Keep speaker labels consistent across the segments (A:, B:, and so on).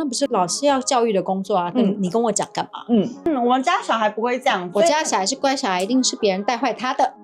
A: 不是老师要教育的工作啊，你跟我讲干嘛？
B: 我们家小孩不会这样，
A: 我家小孩是乖小孩，一定是别人带坏他的。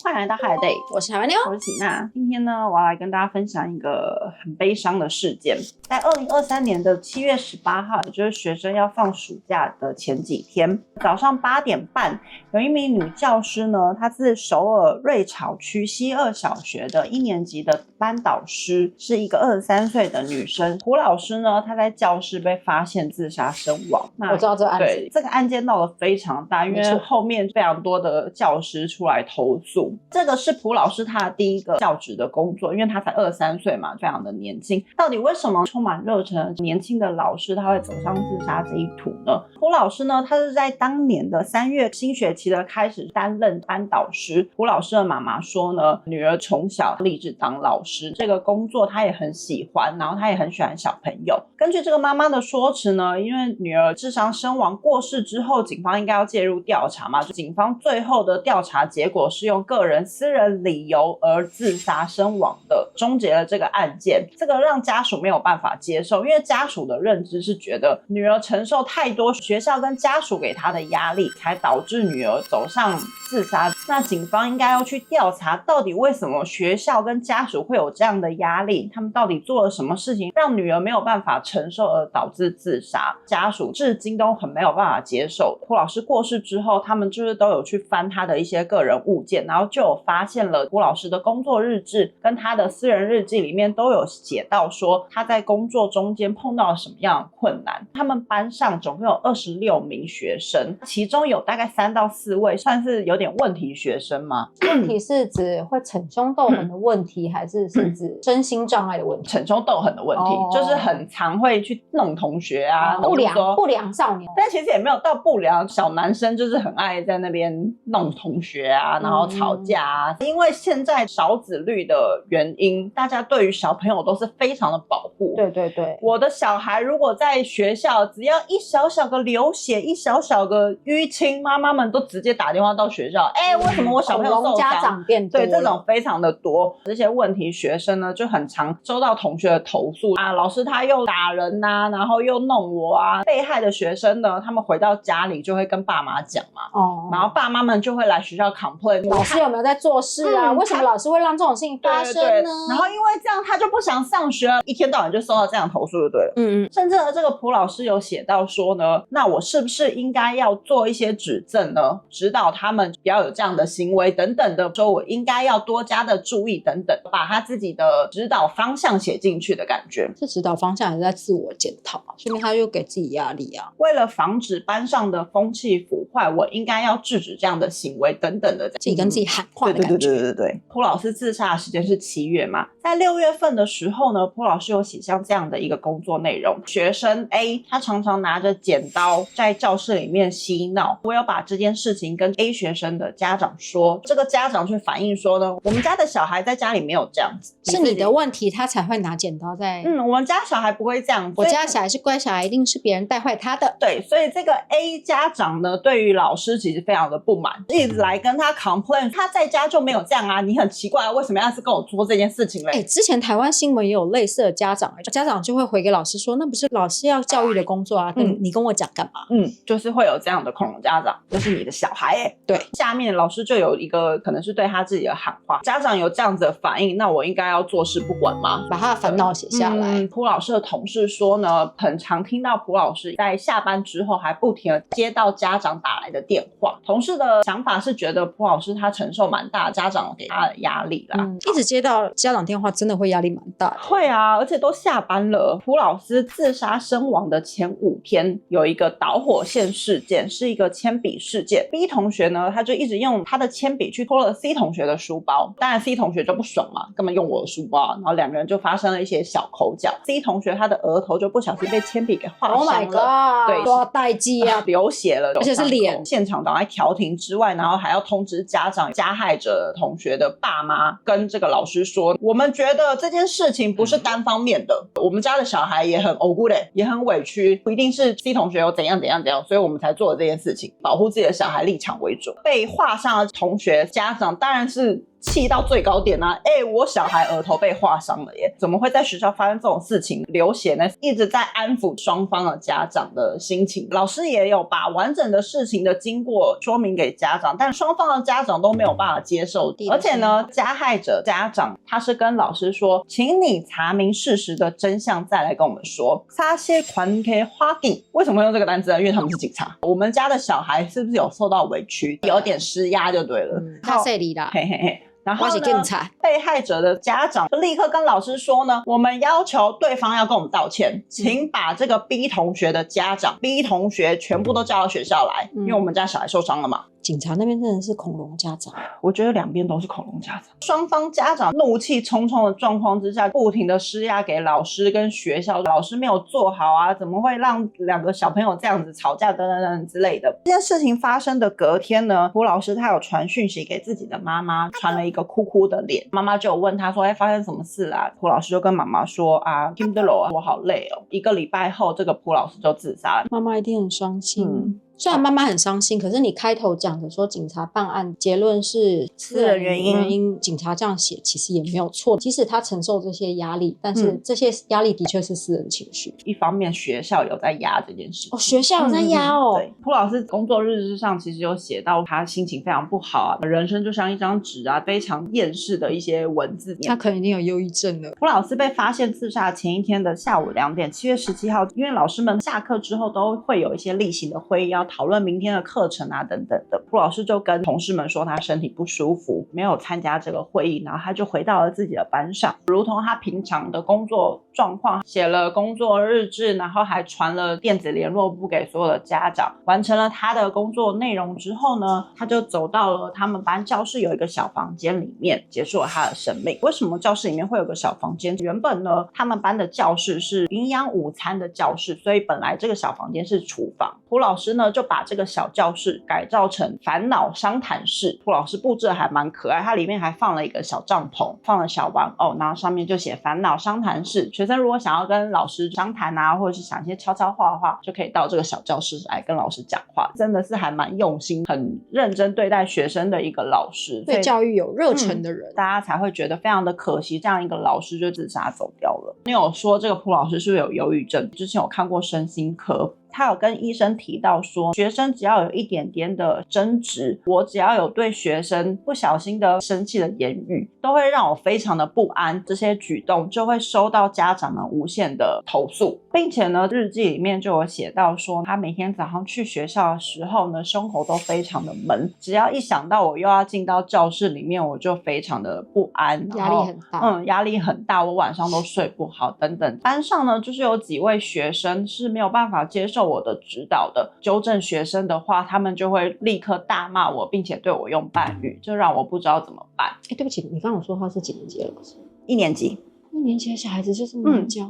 B: 欢迎来到海 day，
A: 我是海湾妞，
B: 我是喜娜。今天呢，我要来跟大家分享一个很悲伤的事件。在2023年的7月18号，也就是学生要放暑假的前几天，早上8点半，有一名女教师呢，她是首尔瑞草区西二小学的1年级的班导师，是一个23岁的女生。胡老师呢，她在教室被发现自杀身亡。
A: 我知道这个案子，
B: 对，这个案件闹得非常大，因为后面非常多的教师出来投诉。这个是蒲老师他的第一个教职的工作，因为他才23岁嘛，非常的年轻。到底为什么充满热忱的年轻的老师他会走上自杀这一途呢？蒲老师呢，他是在当年的3月新学期的开始担任班导师。蒲老师的妈妈说呢，女儿从小立志当老师，这个工作他也很喜欢，然后他也很喜欢小朋友。根据这个妈妈的说辞呢，因为女儿自杀身亡过世之后，警方应该要介入调查嘛，警方最后的调查结果是用个人私人理由而自杀身亡的，终结了这个案件。这个让家属没有办法接受，因为家属的认知是觉得女儿承受太多学校跟家属给她的压力，才导致女儿走上自杀。那警方应该要去调查，到底为什么学校跟家属会有这样的压力，他们到底做了什么事情让女儿没有办法承受而导致自杀。家属至今都很没有办法接受。蒲老师过世之后，他们就是都有去翻他的一些个人物件，然后就有发现了蒲老师的工作日志跟他的私人日记里面都有写到说他在工作中间碰到了什么样的困难。他们班上总共有26名学生，其中有大概3到4位算是有点问题学生吗？
A: 问题是指会逞凶斗狠的问题，还是指身心障碍的问题？
B: 逞凶斗狠的问题，就是很常会去弄同学啊，
A: 不良少年。
B: 但其实也没有到不良，小男生就是很爱在那边弄同学啊，然后吵架啊。因为现在少子率的原因，大家对于小朋友都是非常的保护。
A: 对对对，
B: 我的小孩如果在学校只要一小小个流血，一小小个淤青，妈妈们都直接打电话到学校，为什么我小朋友受伤？
A: 家长变多了。
B: 对，这种非常的多。这些问题学生呢，就很常收到同学的投诉啊，老师他又打人啊，然后又弄我啊。被害的学生呢，他们回到家里就会跟爸妈讲嘛，然后爸妈们就会来学校 complain，
A: 老师有没有在做事啊？为什么老师会让这种事情发生呢？
B: 对，然后因为这样他就不想上学了，一天到晚就收到这样的投诉就对了。甚至呢，这个蒲老师有写到说呢，那我是不是应该要做一些指正呢，指导他们不要有这样的行为等等的，说我应该要多加的注意等等，把他自己的指导方向写进去的感觉。
A: 是指导方向还是在自我检讨啊？说明他又给自己压力啊。
B: 为了防止班上的风气腐坏，我应该要制止这样的行为等等的，
A: 自己跟自己喊话的感觉。
B: 对。蒲老师自杀的时间是7月嘛，在6月份的时候呢，蒲老师有写下这样的一个工作内容。学生 A 他常常拿着剪刀在教室里面嬉闹，我有把这件事情跟 A 学生的家长说，这个家长却反映说呢，我们家的小孩在家里没有这样子，
A: 是你的问题，他才会拿剪刀在。
B: 我们家小孩不会这样，
A: 我家小孩是乖小孩，一定是别人带坏他的。
B: 对，所以这个 A 家长呢，对于老师其实非常的不满，一直来跟他 complain， 他在家就没有这样啊，你很奇怪，为什么要是跟我说这件事情嘞？
A: 之前台湾新闻也有类似的家长就会回给老师说，那不是老师要教育的工作啊，你跟我讲干嘛？
B: 就是会有这样的恐龙家长，就是你的小孩
A: 对，
B: 下面老师就有一个可能是对他自己的喊话，家长有这样子的反应，那我应该要坐视不管吗？
A: 把他的烦恼写下来。
B: 蒲老师的同事说呢，很常听到蒲老师在下班之后还不停的接到家长打来的电话。同事的想法是觉得蒲老师他承受蛮大家长给他的压力啦，
A: 一直接到家长电话真的会压力蛮大的。
B: 会啊，而且都下班了。蒲老师自杀身亡的前5天有一个导火线事件，是一个铅笔事件。B 同学呢，他就一直用他的铅笔去拖了 C 同学的书包，当然 C 同学就不爽嘛，干嘛用我的书包，然后2个人就发生了一些小口角。C 同学他的额头就不小心被铅笔给划伤了。
A: Oh my god！
B: 对，
A: 多代际啊，
B: 流血了，
A: 而且是脸。
B: 现场赶快调停之外，然后还要通知家长、加害者同学的爸妈，跟这个老师说，我们觉得这件事情不是单方面的，我们家的小孩也很无辜的，也很委屈，不一定是 C 同学有怎样，所以我们才做了这件事情，保护自己的小孩立场为主。被划上的同学家长当然是气到最高点啊！我小孩额头被划伤了耶，怎么会在学校发生这种事情，流血呢？一直在安抚双方的家长的心情，老师也有把完整的事情的经过说明给家长，但双方的家长都没有办法接受。而且呢，加害者家长他是跟老师说，请你查明事实的真相再来跟我们说。撒些款给花定，为什么用这个单词呢？因为他们是警察。我们家的小孩是不是有受到委屈，有点施压就对了。
A: 他这里啦，
B: 嘿嘿嘿。然后呢，
A: 被
B: 害者的家长就立刻跟老师说呢，我们要求对方要跟我们道歉，请把这个 B 同学的家长、B 同学全部都叫到学校来，因为我们家小孩受伤了嘛。
A: 警察那边真的是恐龙家长，
B: 我觉得两边都是恐龙家长。双方家长怒气冲冲的状况之下，不停的施压给老师跟学校，老师没有做好啊，怎么会让两个小朋友这样子吵架等等等之类的。这件事情发生的隔天呢，胡老师他有传讯息给自己的妈妈，传了一个哭哭的脸，妈妈就有问他说发生什么事啦？胡老师就跟妈妈说啊 Kimberly 我好累哦。1个礼拜后，这个胡老师就自杀了。
A: 妈妈一定很伤心。虽然妈妈很伤心，可是你开头讲的说警察办案结论是私人原因，警察这样写其实也没有错。即使他承受这些压力，但是这些压力的确是私人情绪。
B: 一方面学校有在压这件事情，
A: 学校有在压哦。
B: 对，胡老师工作日志上其实有写到他心情非常不好啊，人生就像一张纸啊，非常厌世的一些文字。
A: 他可能已经有忧郁症了。
B: 胡老师被发现自杀前一天的下午2点，7月17号，因为老师们下课之后都会有一些例行的会议要讨论明天的课程啊等等的，胡老师就跟同事们说他身体不舒服，没有参加这个会议，然后他就回到了自己的班上，如同他平常的工作状况，写了工作日志，然后还传了电子联络簿给所有的家长。完成了他的工作内容之后呢，他就走到了他们班教室有一个小房间里面，结束了他的生命。为什么教室里面会有个小房间？原本呢，他们班的教室是营养午餐的教室，所以本来这个小房间是厨房。胡老师呢就把这个小教室改造成烦恼商谈室。胡老师布置的还蛮可爱，它里面还放了一个小帐篷，放了小玩偶，然后上面就写烦恼商谈室。学生如果想要跟老师商谈啊，或者是想一些悄悄话的话，就可以到这个小教室来跟老师讲话。真的是还蛮用心，很认真对待学生的一个老师，
A: 对教育有热忱的人，
B: 大家才会觉得非常的可惜，这样一个老师就自杀走掉了。你有说这个胡老师是不是有忧郁症？之前有看过身心科，他有跟医生提到说，学生只要有一点点的争执，我只要有对学生不小心的生气的言语，都会让我非常的不安，这些举动就会收到家长们无限的投诉。并且呢，日记里面就有写到说，他每天早上去学校的时候呢，胸口都非常的闷，只要一想到我又要进到教室里面，我就非常的不安，
A: 压力很大。
B: 压力很大，我晚上都睡不好等等。班上呢，就是有几位学生是没有办法接受我的指导的，纠正学生的话，他们就会立刻大骂我，并且对我用半语，就让我不知道怎么办。
A: 对不起，你刚刚有说他是几年级的老师
B: ？1年级。
A: 1年级的小孩子就这么难教。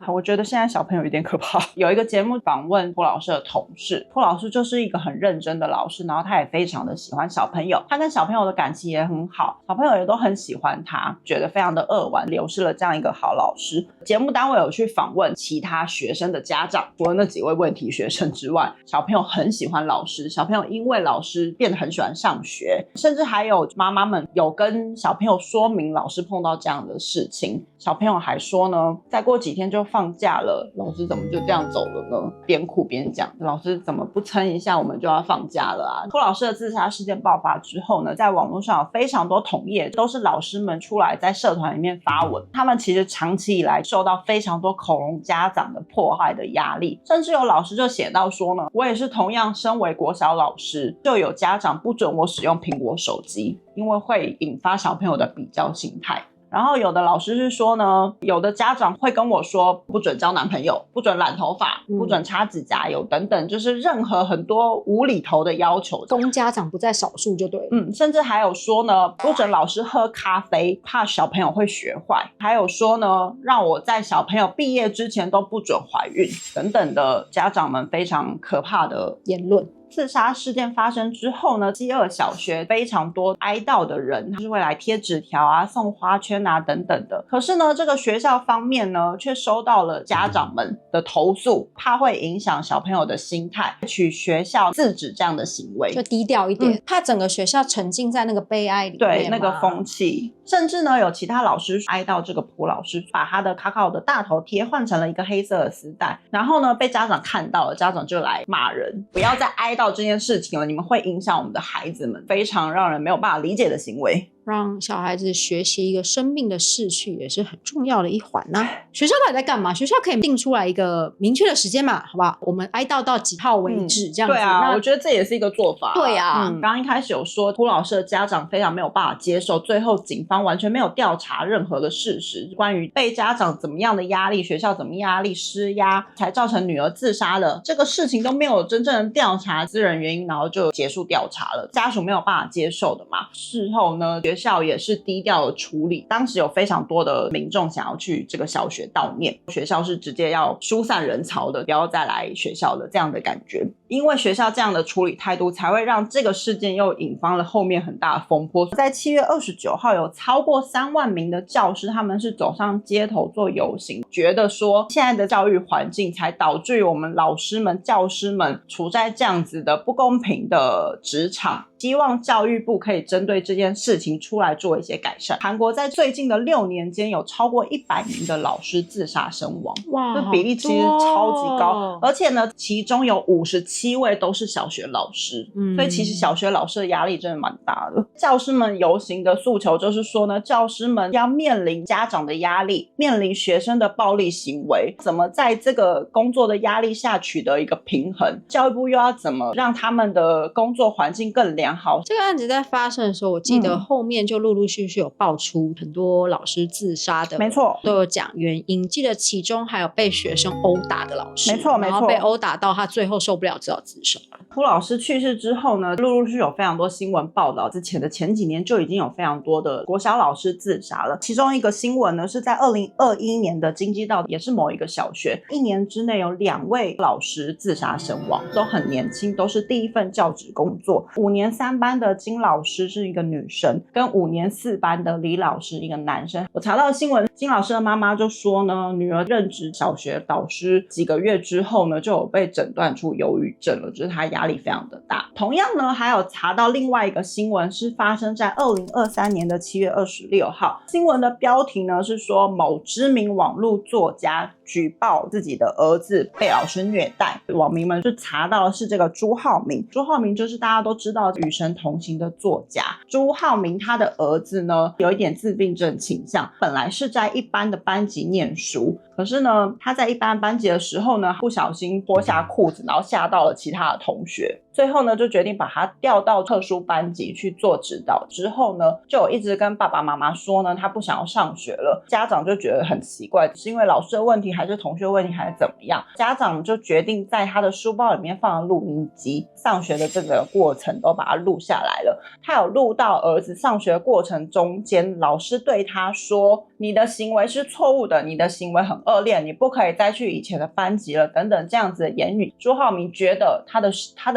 B: 我觉得现在小朋友有点可怕。有一个节目访问胡老师的同事，胡老师就是一个很认真的老师，然后他也非常的喜欢小朋友，他跟小朋友的感情也很好，小朋友也都很喜欢他，觉得非常的扼腕，流失了这样一个好老师。节目单位有去访问其他学生的家长，除了那几位问题学生之外，小朋友很喜欢老师，小朋友因为老师变得很喜欢上学，甚至还有妈妈们有跟小朋友说明老师碰到这样的事情。小朋友还说呢，再过几天就放假了，老师怎么就这样走了呢？边哭边讲，老师怎么不撑一下我们就要放假了啊？胡老师的自杀事件爆发之后呢，在网络上有非常多同业都是老师们出来在社团里面发文，他们其实长期以来受到非常多恐龙家长的迫害的压力，甚至有老师就写到说呢，我也是同样身为国小老师，就有家长不准我使用苹果手机，因为会引发小朋友的比较心态。然后有的老师是说呢，有的家长会跟我说不准交男朋友，不准染头发，不准擦指甲油等等，就是任何很多无厘头的要求。
A: 公家长不在少数就对了。
B: 甚至还有说呢，不准老师喝咖啡，怕小朋友会学坏。还有说呢，让我在小朋友毕业之前都不准怀孕等等的家长们非常可怕的
A: 言论。
B: 自杀事件发生之后呢，基二小学非常多哀悼的人，他是会来贴纸条啊、送花圈啊等等的。可是呢，这个学校方面呢，却收到了家长们的投诉，怕会影响小朋友的心态，取学校制止这样的行为，
A: 就低调一点，怕整个学校沉浸在那个悲哀里面，
B: 对那个风气。甚至呢，有其他老师哀悼这个蒲老师，把他的卡卡的大头贴换成了一个黑色的丝带，然后呢被家长看到了，家长就来骂人，不要再哀悼这件事情了，你们会影响我们的孩子们，非常让人没有办法理解的行为。
A: 让小孩子学习一个生命的逝去也是很重要的一环呢。学校到底在干嘛？学校可以定出来一个明确的时间嘛，好不好？我们哀悼到几号为止，这样子。
B: 对啊，我觉得这也是一个做法。
A: 对啊，
B: 刚刚一开始有说蒲老师的家长非常没有办法接受，最后警方完全没有调查任何的事实，关于被家长怎么样的压力，学校怎么压力施压，才造成女儿自杀的这个事情都没有真正的调查私人原因，然后就结束调查了，家属没有办法接受的嘛。事后呢，学校也是低调的处理，当时有非常多的民众想要去这个小学悼念，学校是直接要疏散人潮的，不要再来学校的这样的感觉。因为学校这样的处理态度，才会让这个事件又引发了后面很大的风波。在7月29号，有超过3万名的教师，他们是走上街头做游行，觉得说现在的教育环境才导致于我们老师们、教师们处在这样子的不公平的职场，希望教育部可以针对这件事情出来做一些改善。韩国在最近的6年间，有超过100名的老师自杀身亡，
A: 哇，
B: 这比例其实超级高，而且呢，其中有57位都是小学老师，所以其实小学老师的压力真的蛮大的。教师们游行的诉求就是说呢，教师们要面临家长的压力，面临学生的暴力行为，怎么在这个工作的压力下取得一个平衡？教育部又要怎么让他们的工作环境更良好？
A: 这个案子在发生的时候，我记得后面就陆陆续续有爆出很多老师自杀的，
B: 没错，
A: 都有讲原因。记得其中还有被学生殴打的老师，
B: 没错，
A: 然后被殴打到他最后受不了，只好自杀了。
B: 蒲老师去世之后呢，陆陆续续有非常多新闻报道，之前的前几年就已经有非常多的国小老师自杀了。其中一个新闻呢，是在2021年的京畿道，也是某一个小学，1年之内有2位老师自杀身亡，都很年轻，都是第一份教职工作。5年3班的金老师是一个女生，跟5年4班的李老师一个男生。我查到的新闻，金老师的妈妈就说呢，女儿任职小学导师几个月之后呢，就有被诊断出忧郁症了，就是她压力非常的大。同样呢，还有查到另外一个新闻，是发生在2023年的7月26号。新闻的标题呢是说，某知名网络作家举报自己的儿子被老师虐待，网民们就查到的是这个朱浩明。朱浩明就是大家都知道《与神同行》的作家。朱浩明他的儿子呢，有一点自闭症倾向，本来是在一般的班级念书，可是呢，他在一般班级的时候呢，不小心脱下裤子，然后吓到了其他的同学。最后呢，就决定把他调到特殊班级去做指导。之后呢，就有一直跟爸爸妈妈说呢，他不想要上学了。家长就觉得很奇怪，是因为老师的问题，还是同学问题，还是怎么样？家长就决定在他的书包里面放了录音机，上学的这个过程都把它录下来了。他有录到儿子上学过程中间，老师对他说，你的行为是错误的，你的行为很恶劣，你不可以再去以前的班级了，等等这样子的言语。朱浩明觉得他的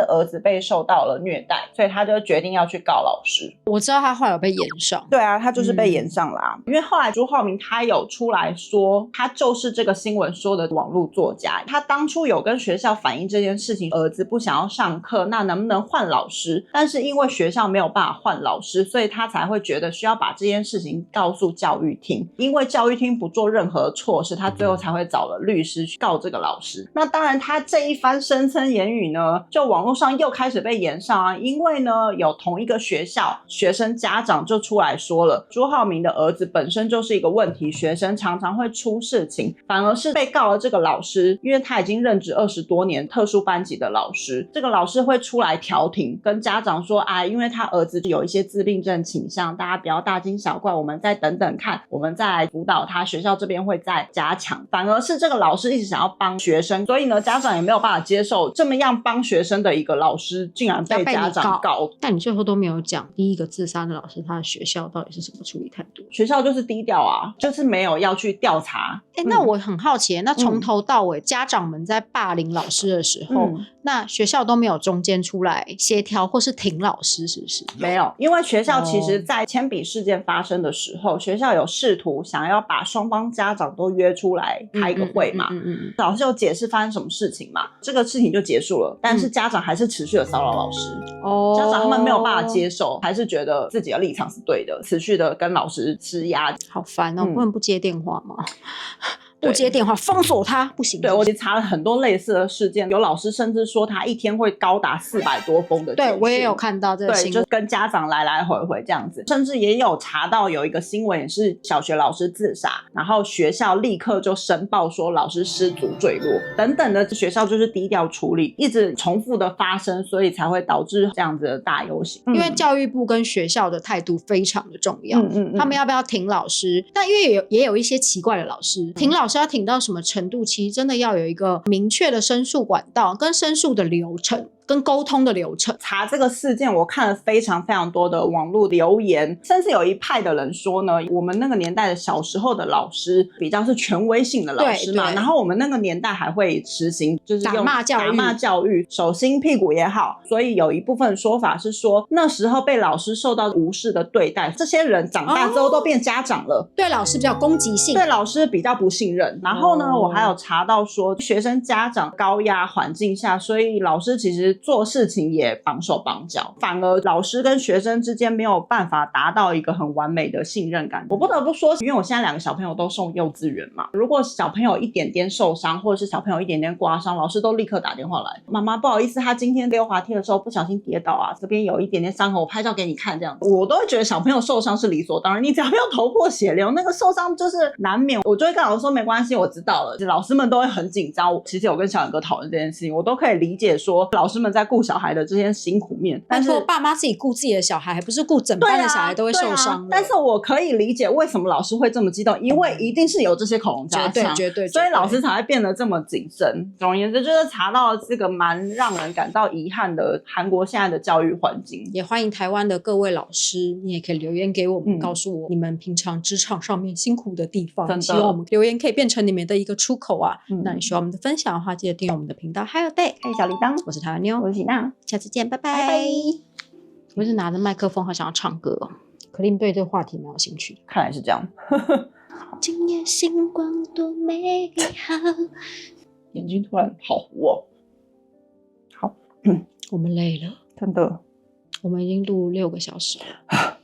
B: 儿子被受到了虐待，所以他就决定要去告老师。
A: 我知道他后来有被延上。
B: 对啊，他就是被延上啦。因为后来朱浩明他有出来说，他就是这个新闻说的网络作家。他当初有跟学校反映这件事情，儿子不想要上课，那能不能换老师？但是因为学校没有办法换老师，所以他才会觉得需要把这件事情告诉教育厅。因为教育厅不做任何措施，他最后才会找了律师去告这个老师。那当然他这一番声称言语呢，就网络上又开始被延上啊。因为呢，有同一个学校学生家长就出来说了，朱浩明的儿子本身就是一个问题学生，常常会出事情，反而是被告的这个老师，因为他已经任职20多年特殊班级的老师，这个老师会出来调停，跟家长说，因为他儿子有一些自闭症倾向，大家不要大惊小怪，我们再等等看，我们再来辅导他，学校这边会再加强。反而是这个老师一直想要帮学生，所以呢，家长也没有办法接受这么样帮学生的一个老师竟然被家长告。
A: 但你最后都没有讲第一个自杀的老师他的学校到底是什么处理态度？
B: 学校就是低调啊，就是没有要去调查。
A: 那我很好奇，那从头到尾，家长们在霸凌老师的时候，那学校都没有中间出来协调或是挺老师是不是？
B: 没有，因为学校其实在铅笔事件发生的时候，学校有试图想要把双方家长都约出来开一个会嘛，老师有解释发生什么事情嘛，这个事情就结束了，但是家长还是持续的骚扰老师，家长他们没有办法接受，还是觉得自己的立场是对的，持续的跟老师施压。
A: 好烦哦，不能不接电话吗？不接电话封锁他不行。
B: 对，我查了很多类似的事件，有老师甚至说他一天会高达400多封的简讯。
A: 对，我也有看到这个新闻，
B: 对，就跟家长来来回回这样子，甚至也有查到有一个新闻，也是小学老师自杀，然后学校立刻就申报说老师失足坠落等等的，学校就是低调处理，一直重复的发生，所以才会导致这样子的大游行。
A: 因为教育部跟学校的态度非常的重要，他们要不要挺老师？但因为也有一些奇怪的老师，挺老师要挺到什么程度，其实真的要有一个明确的申诉管道跟申诉的流程跟沟通的流程。
B: 查这个事件我看了非常非常多的网络留言，甚至有一派的人说呢，我们那个年代的小时候的老师比较是权威性的老师嘛，然后我们那个年代还会实行就是用打骂教育，手心屁股也好，所以有一部分说法是说那时候被老师受到无视的对待，这些人长大之后都变家长了，
A: 对老师比较攻击性，
B: 对老师比较不信任。然后呢，我还有查到说学生家长高压环境下，所以老师其实做事情也绑手绑脚，反而老师跟学生之间没有办法达到一个很完美的信任感。我不得不说，因为我现在2个小朋友都送幼稚园嘛，如果小朋友一点点受伤，或者是小朋友一点点刮伤，老师都立刻打电话来，妈妈不好意思，他今天溜滑梯的时候不小心跌倒啊，这边有一点点伤痕，我拍照给你看，这样子我都会觉得小朋友受伤是理所当然，你只要没有头破血流，那个受伤就是难免，我就会跟老师说没关系，我知道了。老师们都会很紧张，其实有跟小杨哥讨论这件事情，我都可以理解说老师们在顾小孩的这些辛苦面，但是
A: 爸妈自己顾自己的小孩，还不是顾整班的小孩都会受伤，
B: 但是我可以理解为什么老师会这么激动，因为一定是有这些恐龙家长，
A: 绝对，
B: 所以老师才会变得这么谨慎。总而言之，就是查到这个蛮让人感到遗憾的韩国现在的教育环境。
A: 也欢迎台湾的各位老师，你也可以留言给我们，告诉我你们平常职场上面辛苦的地方，希望我们留言可以变成你们的一个出口啊。那你喜欢我们的分享的话，记得订阅我们的频道，还有对，
B: 开小铃铛。
A: 我是台湾妞，
B: 我是喜娜，
A: 下次见，拜拜。我是拿着麦克风，好想要唱歌哦。可令对这个话题蛮有兴趣的，
B: 看来是这样。
A: 今夜星光多美好，
B: 眼睛突然好糊哦。好，
A: 我们累了，
B: 真的，
A: 我们已经录6个小时了。